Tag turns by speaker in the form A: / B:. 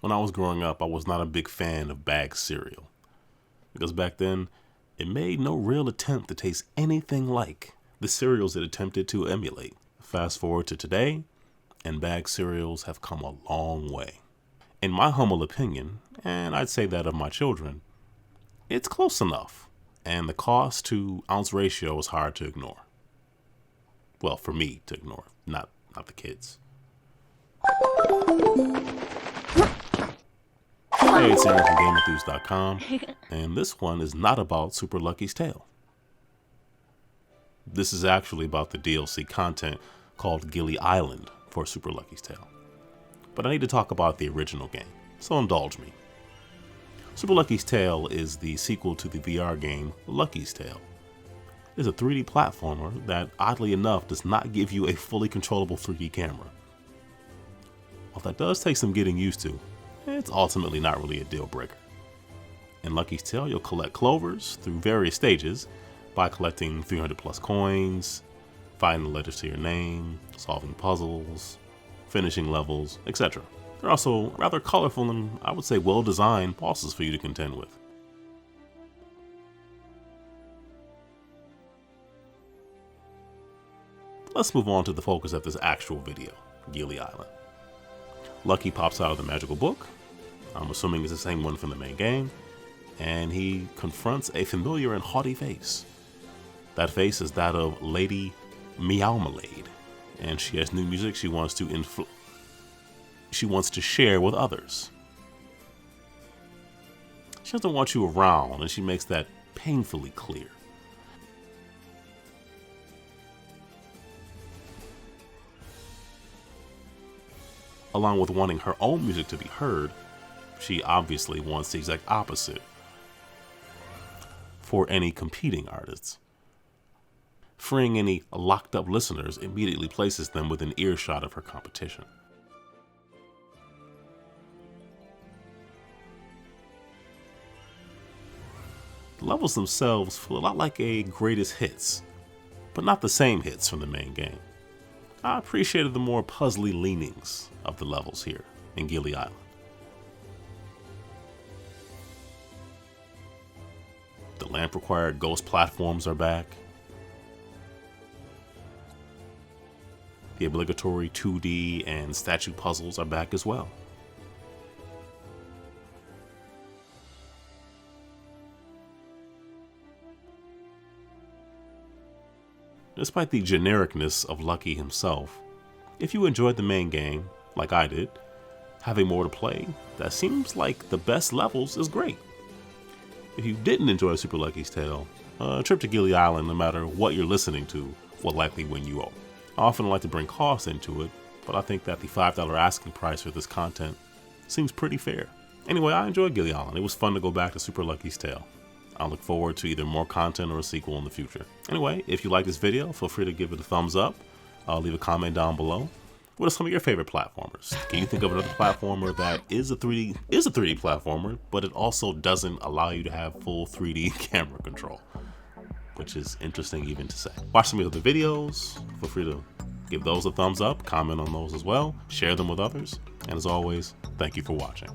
A: When I was growing up, I was not a big fan of bagged cereal, because back then, it made no real attempt to taste anything like the cereals it attempted to emulate. Fast forward to today, and bagged cereals have come a long way. In my humble opinion, and I'd say that of my children, it's close enough, and the cost to ounce ratio is hard to ignore. Well, for me to ignore, not the kids. Hey, it's Aaron from GameEnthus.com, and this one is not about Super Lucky's Tale. This is actually about the DLC content called Gilly Island for Super Lucky's Tale. But I need to talk about the original game, so indulge me. Super Lucky's Tale is the sequel to the VR game Lucky's Tale. It's a 3D platformer that, oddly enough, does not give you a fully controllable 3D camera. While that does take some getting used to, it's ultimately not really a deal breaker. In Lucky's Tale, you'll collect clovers through various stages by collecting 300 plus coins, finding the letters to your name, solving puzzles, finishing levels, etc. There are also rather colorful and, I would say, well-designed bosses for you to contend with. Let's move on to the focus of this actual video, Gilly Island. Lucky pops out of the magical book. I'm assuming it's the same one from the main game, and he confronts a familiar and haughty face. That face is that of Lady Meowmalade, and she has new music she wants to share with others. She doesn't want you around, and she makes that painfully clear. Along with wanting her own music to be heard, she obviously wants the exact opposite for any competing artists. Freeing any locked up listeners immediately places them within earshot of her competition. The levels themselves feel a lot like a greatest hits, but not the same hits from the main game. I appreciated the more puzzly leanings of the levels here in Gilly Island. The lamp-required ghost platforms are back. The obligatory 2D and statue puzzles are back as well. Despite the genericness of Lucky himself, if you enjoyed the main game, like I did, having more to play, that seems like the best levels is great. If you didn't enjoy Super Lucky's Tale, a trip to Gilly Island, no matter what you're listening to, will likely win you over. I often like to bring cost into it, but I think that the $5 asking price for this content seems pretty fair. Anyway, I enjoyed Gilly Island. It was fun to go back to Super Lucky's Tale. I look forward to either more content or a sequel in the future. Anyway, if you like this video, feel free to give it a thumbs up. Leave a comment down below. What are some of your favorite platformers? Can you think of another platformer that is a 3D platformer, but it also doesn't allow you to have full 3D camera control? Which is interesting even to say. Watch some of the other videos. Feel free to give those a thumbs up, comment on those as well, share them with others. And as always, thank you for watching.